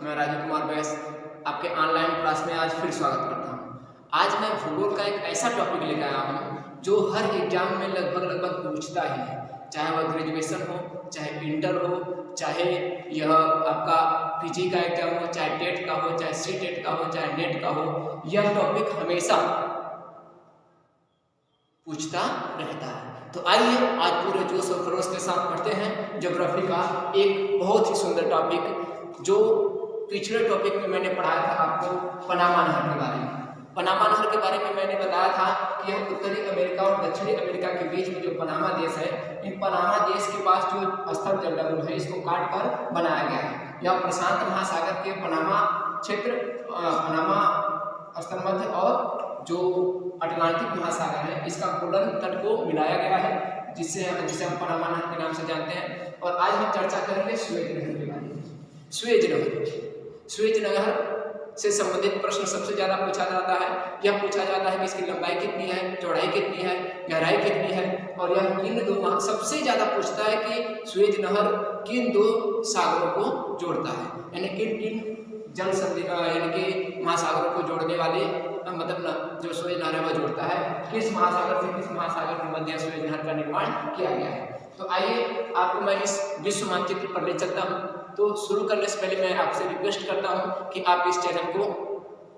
मैं राजू कुमार बैस आपके online class में आज फिर स्वागत करता हूँ। आज मैं भूगोल का एक ऐसा टॉपिक लेकर आया हूँ जो हर एग्जाम में लगभग पूछता ही है, चाहे वह ग्रेजुएशन हो, चाहे इंटर हो, चाहे यह आपका पीजी का एग्जाम हो, चाहे टेट का हो, चाहे सी टेट का हो, चाहे नेट का हो। यह टॉपिक हमेशा पूछता रहता है। तो आइए आज पूरे जोश और खरोश के साथ पढ़ते हैं ज्योग्राफी का एक बहुत ही सुंदर टॉपिक जो पिछले टॉपिक में मैंने पढ़ाया था आपको पनामा नहर के बारे में। पनामा नहर के बारे में मैंने बताया था कि यह उत्तरी अमेरिका और दक्षिणी अमेरिका के बीच में जो पनामा देश है, इन पनामा देश के पास जो स्थल जलमंडल है इसको काट कर बनाया गया है। यह प्रशांत महासागर के पनामा क्षेत्र, पनामा स्थल मध्य और जो अटलांटिक महासागर है इसका गोल्डन तट को मिलाया गया है, जिसे हम पनामा नहर के नाम से जानते हैं। और आज हम चर्चा करेंगे स्वेज नहर के बारे में। स्वेज नहर से संबंधित प्रश्न सबसे ज्यादा पूछा जाता है। यह पूछा जाता है कि इसकी लंबाई कितनी है, चौड़ाई कितनी है, गहराई कितनी है, और यह किन दो सबसे ज्यादा पूछता है कि स्वेज नहर किन दो सागरों को जोड़ता है, यानी किन जल संधि यानी कि महासागरों को जोड़ने वाले मतलब जो स्वेज नहर है वह जोड़ता है, किस महासागर से किस महासागर के मध्य स्वेज नहर का निर्माण किया गया है। तो आइए आपको मैं इस विश्व मानचित्र पर ले चलता हूँ। तो शुरू करने से पहले मैं आपसे रिक्वेस्ट करता हूँ कि आप इस चैनल को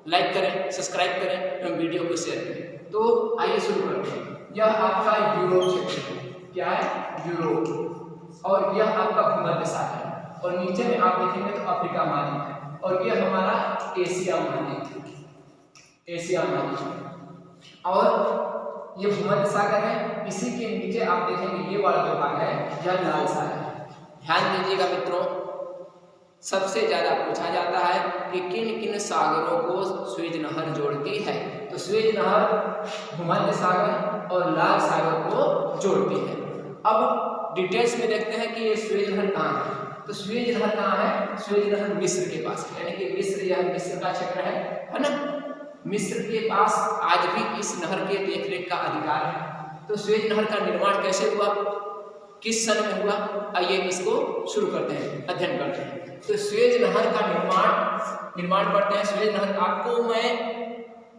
लाइक करें, सब्सक्राइब करें एवं वीडियो को शेयर करें। तो आइए शुरू करते हैं। यह आपका यूरोप क्षेत्र है। क्या है? यूरोप। और यह आपका भूमध्य सागर है। और नीचे में आप देखेंगे तो अफ्रीका महाद्वीप है। और यह हमारा एशिया महाद्वीप है। एशिया महाद्वीप और ये भूमध्य सागर है। इसी के नीचे आप देखेंगे ये वाला जो भाग है यह लाल सागर है। ध्यान दीजिएगा मित्रों, सबसे ज्यादा पूछा जाता है कि किन किन सागरों को स्वेज नहर जोड़ती है। तो स्वेज नहर भूमध्य सागर और लाल सागर को जोड़ती है। अब डिटेल्स में देखते हैं कि ये स्वेज नहर कहाँ है। तो स्वेज नहर कहाँ है? स्वेज नहर मिस्र के पास है, यानी कि मिस्र, यह मिस्र का क्षेत्र है ना। मिस्र के पास आज भी इस नहर के देखरेख का अधिकार है। तो स्वेज नहर का निर्माण कैसे हुआ, किस सन में हुआ, आइए इसको शुरू करते हैं, अध्ययन करते हैं। तो स्वेज नहर का निर्माण करते हैं। स्वेज नहर आपको मैं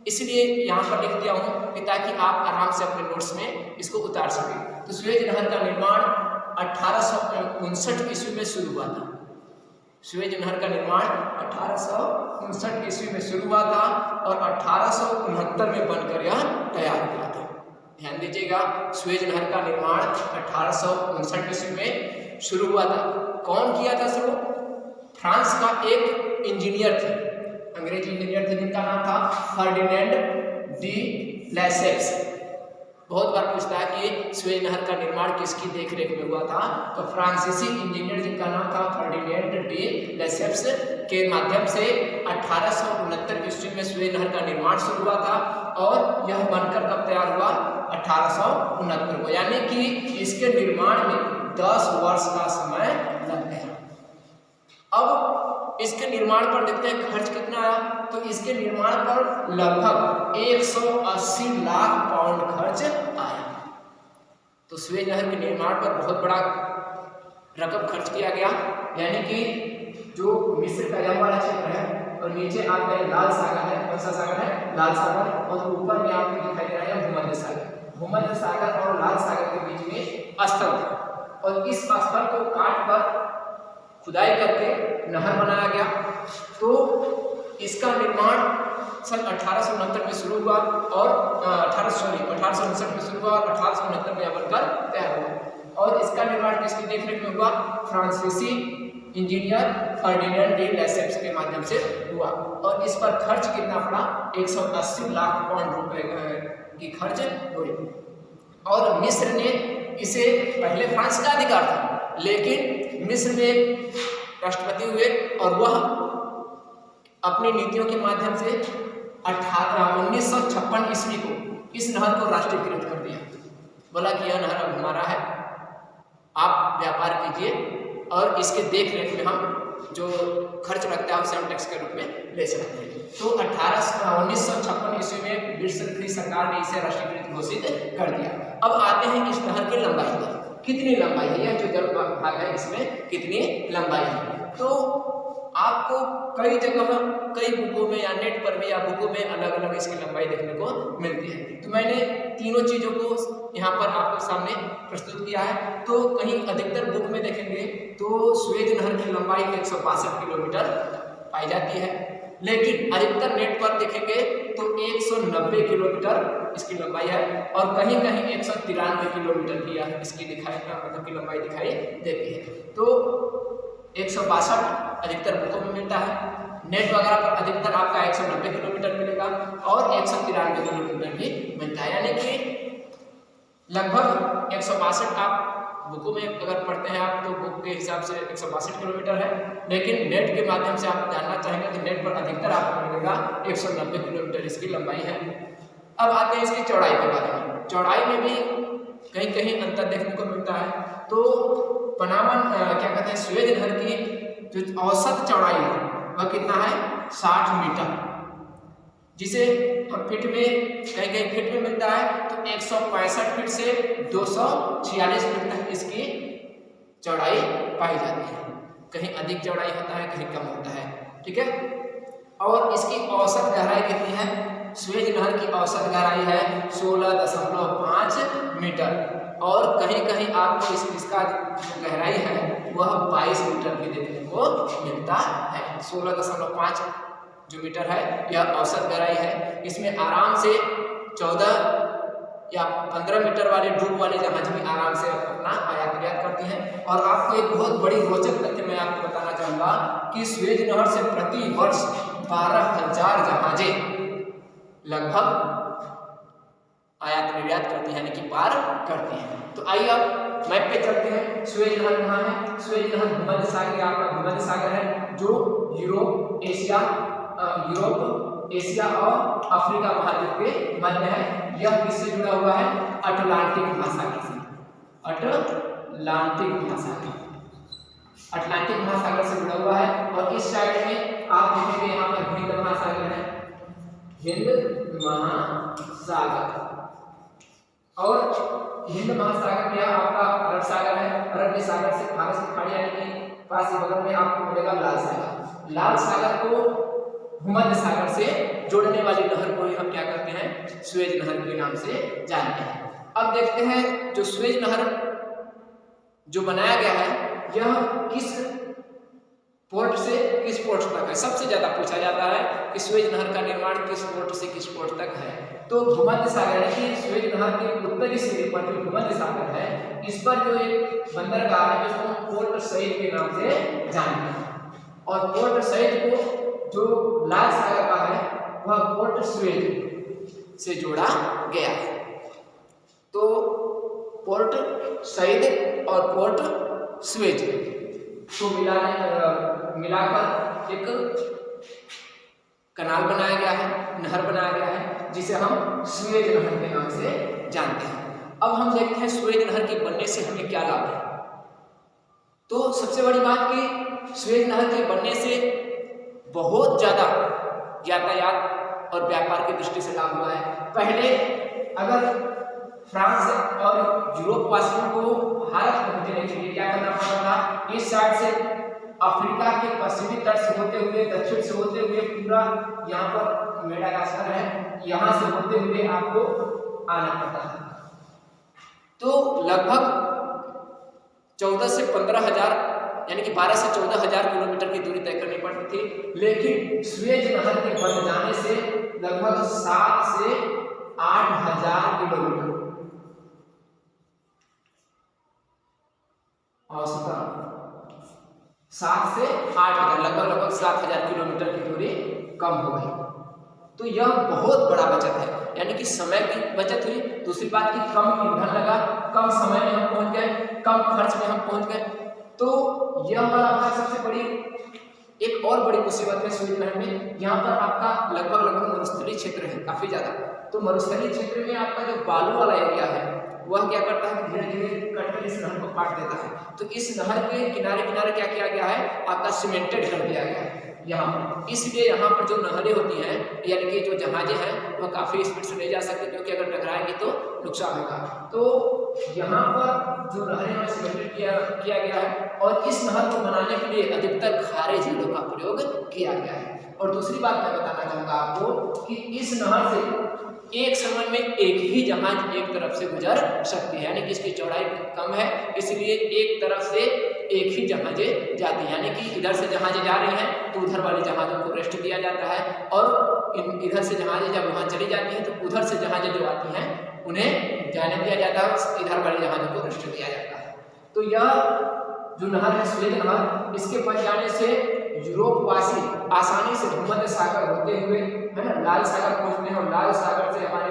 इसलिए यहाँ पर लिख दिया हूँ कि ताकि आप आराम से अपने नोट्स में इसको उतार सकें। तो स्वेज नहर का निर्माण 1859 ईस्वी में शुरू हुआ था। स्वेज नहर का निर्माण 1859 ईस्वी में शुरू हुआ था और 1869 में बनकर यह तैयार हुआ था। ध्यान दीजिएगा, स्वेज नहर का निर्माण 1859 ईस्वी में शुरू हुआ था। कौन किया था शुरू? फ्रांस का एक इंजीनियर थे, अंग्रेजी इंजीनियर थे, जिनका नाम था फर्डिनेंड डी लेसेप्स। बहुत बार पूछता है कि स्वेज नहर का निर्माण किसकी देखरेख में हुआ था। तो फ्रांसीसी इंजीनियर जिनका नाम था फर्डिनेंड डी लेसेप्स के माध्यम से 1869 ईस्वी में स्वेज नहर का निर्माण शुरू हुआ था और यह बनकर कब तैयार हुआ? 1869 को, यानी कि इसके निर्माण में 10 वर्ष का समय लग गया। अब इसके निर्माण पर देखते हैं खर्च कितना आया। तो इसके निर्माण पर लगभग 180 लाख पाउंड खर्च आया। तो स्वेज नहर के निर्माण पर बहुत बड़ा रकम खर्च किया गया, यानी कि जो मिस्र का यह वाला क्षेत्र है और नीचे आपका लाल सागर है। कौन सा सागर है? लाल सागर। और ऊपर में आपको दिखाई दे रहा है भूमध्य सागर। भूमध्य सागर और लाल सागर के बीच में स्थल था और इस स्थल को काट कर खुदाई करके नहर बनाया गया। तो इसका निर्माण सन 1869 में शुरू हुआ और 1869 में शुरू हुआ और 1869 में बनकर तैयार हुआ। और इसका निर्माण किसकी देखरेख में हुआ? फ्रांसीसी इंजीनियर फर्डिनेंड डी लेसेप्स के माध्यम से हुआ। और इस पर खर्च कितना पड़ा? 180 लाख पाउंड रुपए की खर्च हुई। और मिस्र ने इसे, पहले फ्रांस का अधिकार था, लेकिन मिस्र में एक राष्ट्रपति हुए और वह अपनी नीतियों के माध्यम से 1956 ईस्वी को इस नहर को राष्ट्रीयकृत कर दिया। बोला कि यह नहर अब हमारा है, आप व्यापार कीजिए और इसके देख रेख में हम जो खर्च लगता है उसे हम टैक्स के रूप में ले सकते हैं। तो 1956 ईस्वी में मिस्र सरकार ने इसे राष्ट्रीयकृत घोषित कर दिया। अब आते हैं इस नहर की लंबाई पर। कितनी लंबाई है, यह जो जल भाग है इसमें कितनी लंबाई है। तो आपको कई जगह, कई बुकों में या नेट पर भी या बुकों में अलग अलग इसकी लंबाई देखने को मिलती है। तो मैंने तीनों चीज़ों को यहाँ पर आपके सामने प्रस्तुत किया है। तो कहीं अधिकतर बुक में देखेंगे तो सुएज नहर की लंबाई 162 किलोमीटर पाई जाती है, लेकिन अधिकतर नेट पर देखेंगे तो 190 किलोमीटर इसकी लंबाई है और कहीं कहीं 193 किलोमीटर की इसकी मतलब की लंबाई दिखाई देती है। तो 162 अधिकतर बुकों में मिलता है, नेट वगैरह पर अधिकतर आपका 190 किलोमीटर मिलेगा और 193 किलोमीटर भी मिलता है, यानी कि लगभग 162 आप बुकों में अगर पढ़ते हैं आप तो बुक के हिसाब से 162 किलोमीटर है, लेकिन नेट के माध्यम से आप जानना चाहेंगे तो नेट पर अधिकतर आपको मिलेगा 190 किलोमीटर इसकी लंबाई है। अब आते हैं इसकी चौड़ाई के बारे में। चौड़ाई में भी कहीं कहीं अंतर देखने को मिलता है। तो पनामा क्या कहते हैं, सुएज नहर की जो औसत चौड़ाई है वह कितना है, 60 मीटर, जिसे हम फीट में कहीं कहीं फीट में मिलता है तो 165 फीट से 246 फीट तक इसकी चौड़ाई पाई जाती है। कहीं अधिक चौड़ाई होता है, कहीं कम होता है, ठीक है। और इसकी औसत गहराई कितनी है, सुएज नहर की औसत गहराई है 16.5 मीटर और कहीं कहीं आपको इसका जो गहराई है वह 22 मीटर भी देखने को मिलता है। 16.5 जो मीटर है यह औसत गहराई है। इसमें आराम से 14 या 15 मीटर वाले डूब वाले जहाज भी आराम से अपना आयात निर्यात करती हैं। और आपको एक बहुत बड़ी रोचक तथ्य मैं आपको बताना चाहूँगा कि सुएज नहर से प्रति वर्ष 12,000 जहाजें लगभग आयात निर्यात करती हैं, यानी कि पार करती हैं। तो आइए अब मैप पे चलते हैं। सुएज नहर कहाँ है, सुएज नहर भूमध्य सागर, आपका भूमध्य सागर है जो यूरोप, एशिया और अफ्रीका महाद्वीप के मध्य है। यह किससे जुड़ा हुआ है, अटलांटिक महासागर से। अटलांटिक महासागर से जुड़ा हुआ है। और इस साइड में आप देखेंगे यहाँ पर हिंद महासागर है, हिंद महासागर, और हिंद महासागर में आपका अरब सागर है। अरब सागर से फारस की खाड़ी यानी कि पास ही बगल में आपको मिलेगा लाल सागर। लाल सागर को भूमध्य सागर से जोड़ने वाली नहर को ही हम क्या करते हैं, सुएज नहर के नाम से जानते हैं। अब देखते हैं जो सुएज नहर जो बनाया गया है यह किस पोर्ट से किस पोर्ट तक है। सबसे ज्यादा पूछा जाता है कि सुएज नहर का निर्माण किस पोर्ट से किस पोर्ट तक है। तो भूमध्य सागर की सुएज नहर के उत्तरी सिरे पर जो भूमध्य सागर है इस पर जो एक बंदरगाह है जिसको हम पोर्ट सईद के नाम से जानते हैं। और पोर्ट सईद को जो लाल सागर का है वह पोर्ट सुएज से जोड़ा गया है। तो पोर्ट सईद और पोर्ट सुएज को मिलाकर एक कनाल बनाया गया है, नहर बनाया गया है जिसे हम सुएज नहर के नाम से जानते हैं। अब हम देखते हैं सुएज नहर के बनने से हमें क्या लाभ है। तो सबसे बड़ी बात कि सुएज नहर के बनने से बहुत ज्यादा यातायात और व्यापार की दृष्टि से लाभ हुआ है। पहले अगर फ्रांस और यूरोप वासियों को भारत पहुंचने के लिए क्या करना पड़ता था, इस साइड से अफ्रीका के पश्चिमी तट से होते हुए, दक्षिण से होते हुए, पूरा यहाँ पर मेडागास्कर है, यहाँ से होते हुए आपको आना पड़ता था। तो लगभग 14 से 15,000 यानी कि 12 से 14,000 किलोमीटर की दूरी तय करनी पड़ती थी। लेकिन सुएज नहर के बन जाने से लगभग 7 से 8,000 किलोमीटर औसतन 7 से 8,000 लगभग 7,000 किलोमीटर की दूरी कम हो गई। तो यह बहुत बड़ा बचत है, यानी कि समय की बचत हुई। दूसरी बात की कम ईंधन लगा, कम समय में हम पहुंच गए, कम खर्च में हम पहुंच गए। तो यह वाला भाग सबसे बड़ी एक और बड़ी मुसीबत है सुएज नहर में। यहाँ पर आपका लगभग मरुस्थलीय क्षेत्र है काफी ज्यादा। तो मरुस्थलीय क्षेत्र में आपका जो बालू वाला एरिया है वह क्या करता है, धीरे धीरे कट कर इस नहर को काट देता है। तो इस नहर के किनारे किनारे क्या किया गया है, आपका सीमेंटेड कर दिया गया है यहाँ पर। इसलिए यहाँ पर जो नहरें होती हैं, यानी कि जो जहाजें हैं, वह काफ़ी स्पीड से नहीं जा सकते, क्योंकि अगर टकराएंगे तो नुकसान होगा। तो यहाँ पर जो नहरें हैं सीमेंटेड किया गया है, और इस नहर को बनाने के लिए अधिकतर खारे झीलों का प्रयोग किया गया है। और दूसरी बात मैं बताना चाहूँगा आपको कि इस नहर से एक समय में एक ही जहाज एक तरफ से गुजर सकती है, यानी कि इसकी चौड़ाई कम है, इसलिए एक तरफ से एक ही जहाजें जाती हैं। यानी कि इधर से जहाजें जा रही हैं तो उधर वाली जहाज़ों को रेस्ट दिया जाता है, और इधर से जहाजें जब वहाँ चली जाती हैं तो उधर से जहाजें जो आती हैं उन्हें जाने दिया जाता है, इधर वाली जहाज़ों को रेस्ट दिया जाता है। तो यह जो नहर है सुएज नहर, इसके बन जाने से यूरोपवासी आसानी से भूमध्य सागर होते हुए, है ना, लाल सागर पहुंचते हैं, और लाल सागर से हमारे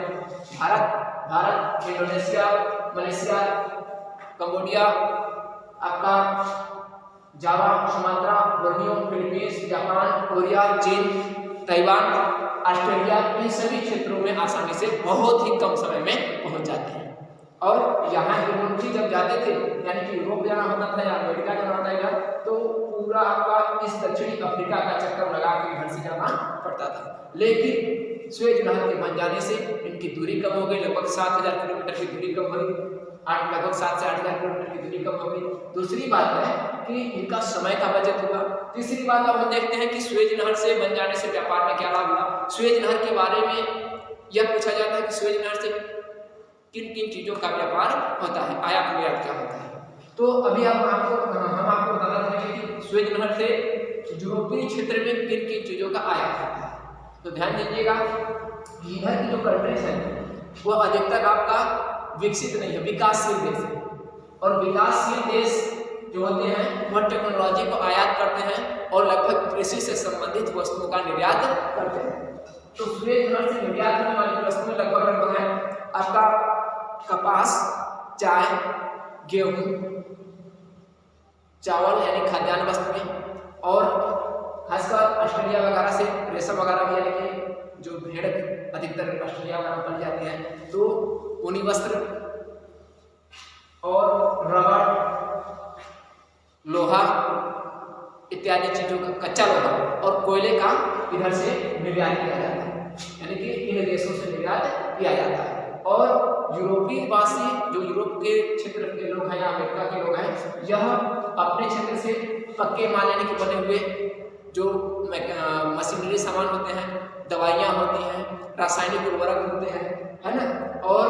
भारत, इंडोनेशिया, मलेशिया, कंबोडिया, आपका Java, Sumatra, Borneo, Philippines, Japan, Korea, चीन, ताइवान, ऑस्ट्रेलिया, इन सभी क्षेत्रों में आसानी से बहुत ही कम समय में पहुंच जाते हैं। और यहाँ यूरोपी जब जाते थे, यानी कि यूरोप जाना होता था या अमेरिका जाना होता है, तो पूरा आपका इस दक्षिणी अफ्रीका का चक्कर लगा के घर से जाना पड़ता था। लेकिन सुएज नहर के बन जाने से इनकी दूरी कम हो गई, लगभग 7000 किलोमीटर की दूरी कम हुई, लगभग 7 से 8000 किलोमीटर की दूरी कम हो गई। दूसरी बात है कि इनका समय का बचत हुआ। तीसरी बात अब हम देखते हैं कि सुएज नहर से बन जाने से व्यापार में क्या लाभ हुआ। सुएज नहर के बारे में यह पूछा जाता है कि सुएज नहर से किन किन चीज़ों का व्यापार होता है, आयात निर्यात क्या होता है। तो अभी हम आपको बताना चाहेंगे कि सुएज नहर से यूरोपीय क्षेत्र में किन किन चीज़ों का आयात होता है। तो ध्यान दीजिएगा, इधर की जो कंट्रीज है वो अधिकतर आपका विकसित नहीं है, विकासशील देश है, और विकासशील देश जो होते हैं वह टेक्नोलॉजी को आयात करते हैं और लगभग कृषि से संबंधित वस्तुओं का निर्यात करते हैं। तो सुएज नहर से निर्यात होने वाली वस्तुएं लगभग है आपका कपास, चाय, गेहूं, चावल यानी खाद्यान्न वस्तुएं, और खासकर ऑस्ट्रेलिया वगैरह से रेशम वगैरह भी, यानी कि जो भेड़ अधिकतर ऑस्ट्रेलिया वगैरह में पाई जाती है, तो ऊनी वस्त्र और रबड़, लोहा इत्यादि चीजों का, कच्चा लोहा और कोयले का इधर से निर्यात किया जाता है, यानी कि इन देशों से निर्यात किया जाता है। और यूरोपीय वासी जो यूरोप के क्षेत्र के लोग हैं या अमेरिका के लोग हैं, यह अपने क्षेत्र से पक्के माल यानी कि बने हुए जो मशीनरी सामान होते हैं, दवाइयाँ होती हैं, रासायनिक उर्वरक होते हैं, है ना, और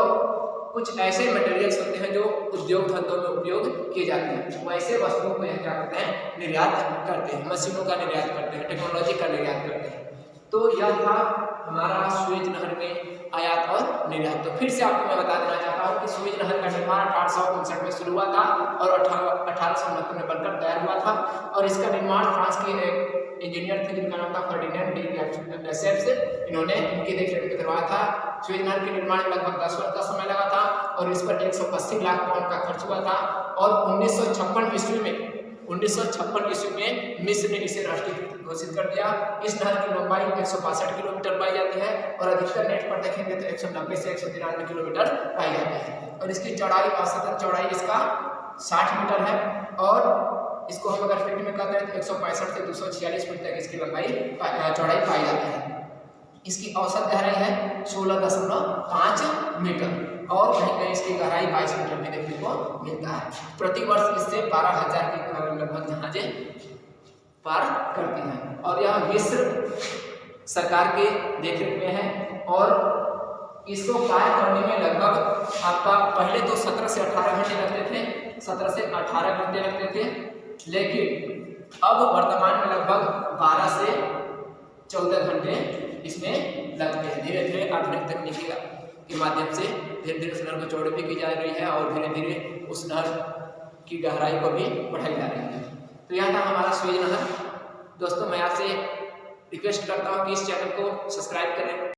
कुछ ऐसे मटेरियल्स होते हैं जो उद्योग धंधों में उपयोग किए जाते हैं, वैसे वस्तुओं को यह क्या करते हैं, निर्यात करते हैं, मशीनों का निर्यात करते हैं, टेक्नोलॉजी का निर्यात करते हैं। तो यह था हमारा सुएज नहर में आयात और निर्यात। तो फिर से आपको मैं बता देना चाहता हूँ कि सुएज नहर का निर्माण 1859 में शुरू हुआ था और 1869 में बनकर तैयार हुआ था, और इसका निर्माण फ्रांस के एक इंजीनियर थे जिनका नाम था फर्डिनेंड डी लेसेप्स, इन्होंने इनकी देखरेख में करवाया था। सुएज नहर के निर्माण में लगभग 10 वर्ष का समय लगा था और इस पर 180 लाख पाउंड का खर्च हुआ था, और 1956 ईस्वी में मिस्र ने इसे राष्ट्रीय घोषित कर दिया। इस नहर की लंबाई 162 किलोमीटर पाई जाती है, और अधिकतर नेट पर देखेंगे तो 190 से 193 किलोमीटर पाई जाती है, और इसकी चौड़ाई, औसतन चौड़ाई इसका 60 मीटर है, और इसको हम अगर फीट में कहते हैं तो 165 से 246 फीट तक इसकी चौड़ाई पाई जाती है। इसकी औसत गहराई है 16.5 मीटर, और कहीं कहीं इसकी गहराई 22 मीटर भी देखने को मिलता है। प्रति वर्ष इससे 12,000 की लगभग जहाजें पार करती हैं, और यह मिस्र सरकार के देखरेख में है, और इसको पार करने में लगभग आपका पहले तो 17 से 18 घंटे लगते थे, 17 से 18 घंटे लगते थे, लेकिन अब वर्तमान में लगभग 12 से 14 घंटे इसमें लगते हैं। धीरे धीरे आधुनिक तकनीकी के माध्यम से धीरे धीरे उस नहर को चौड़ी भी की जा रही है, और धीरे धीरे उस नहर की गहराई को भी बढ़ाई जा रही है। तो यह था हमारा सुएज नहर। दोस्तों, मैं आपसे रिक्वेस्ट करता हूँ कि इस चैनल को सब्सक्राइब करें।